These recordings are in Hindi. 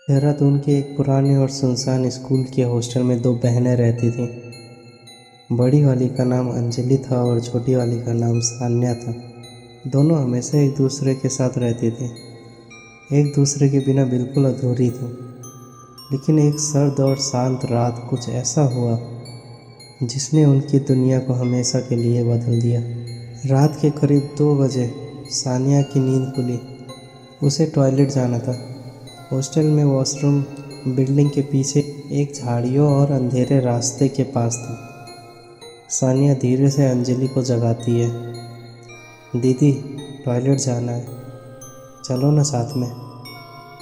देहरादून के एक पुराने और सुनसान स्कूल के हॉस्टल में दो बहनें रहती थीं। बड़ी वाली का नाम अंजलि था और छोटी वाली का नाम सान्या था। दोनों हमेशा एक दूसरे के साथ रहती थीं, एक दूसरे के बिना बिल्कुल अधूरी थीं। लेकिन एक सर्द और शांत रात कुछ ऐसा हुआ जिसने उनकी दुनिया को हमेशा के लिए बदल दिया। रात के करीब 2 बजे सान्या की नींद खुली। उसे टॉयलेट जाना था। हॉस्टल में वॉशरूम बिल्डिंग के पीछे एक झाड़ियों और अंधेरे रास्ते के पास था। सानिया धीरे से अंजलि को जगाती है। दीदी, टॉयलेट जाना है, चलो ना साथ में।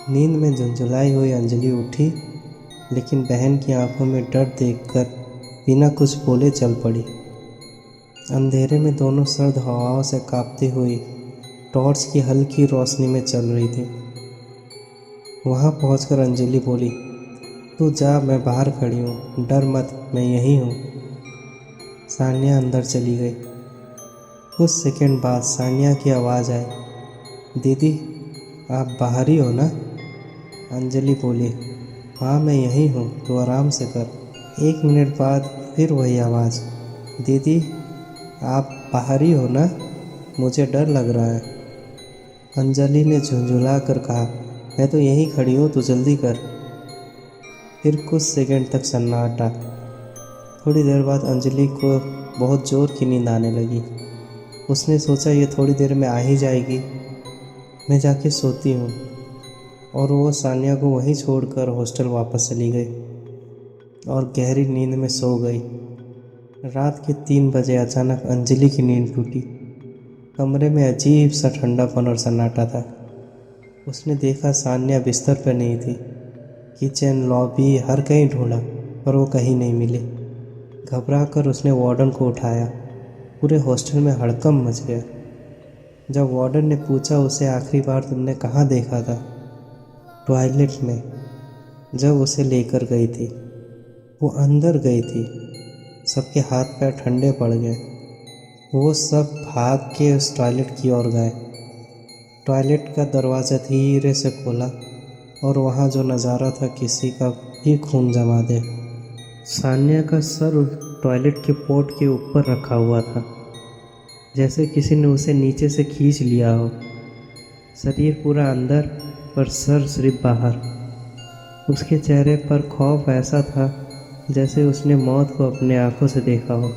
नींद में झुंझुलाई हुई अंजलि उठी, लेकिन बहन की आंखों में डर देखकर बिना कुछ बोले चल पड़ी। अंधेरे में दोनों सर्द हवाओं से कांपती हुई टॉर्च की हल्की रोशनी में चल रही थी। वहाँ पहुंचकर अंजलि बोली, तू जा, मैं बाहर खड़ी हूँ, डर मत, मैं यहीं हूँ। सानिया अंदर चली गई। कुछ सेकंड बाद सानिया की आवाज़ आई, दीदी, आप बाहर ही हो ना? अंजलि बोली, हाँ मैं यहीं हूँ, तू आराम से कर। 1 मिनट बाद फिर वही आवाज़, दीदी, आप बाहर ही हो ना? मुझे डर लग रहा है। अंजलि ने झुंझुला कर कहा, मैं तो यहीं खड़ी हूँ, तू जल्दी कर। फिर कुछ सेकंड तक सन्नाटा। थोड़ी देर बाद अंजलि को बहुत ज़ोर की नींद आने लगी। उसने सोचा ये थोड़ी देर में आ ही जाएगी, मैं जाके सोती हूँ। और वो सानिया को वहीं छोड़कर हॉस्टल वापस चली गई और गहरी नींद में सो गई। रात के 3 बजे अचानक अंजलि की नींद टूटी। कमरे में अजीब सा ठंडापन और सन्नाटा था। उसने देखा सानिया बिस्तर पर नहीं थी। किचन, लॉबी, हर कहीं ढूंढा पर वो कहीं नहीं मिली। घबरा कर उसने वार्डन को उठाया। पूरे हॉस्टल में हड़कंप मच गया। जब वार्डन ने पूछा, उसे आखिरी बार तुमने कहाँ देखा था? टॉयलेट में, जब उसे लेकर गई थी। वो अंदर गई थी। सबके हाथ पैर ठंडे पड़ गए। वो सब भाग के उस टॉयलेट की ओर गए। टॉयलेट का दरवाज़ा धीरे से खोला और वहाँ जो नज़ारा था किसी का भी खून जमा दे। सान्या का सर उस टॉयलेट के पोर्ट के ऊपर रखा हुआ था, जैसे किसी ने उसे नीचे से खींच लिया हो। शरीर पूरा अंदर पर सर सिर्फ बाहर। उसके चेहरे पर खौफ ऐसा था जैसे उसने मौत को अपने आंखों से देखा हो।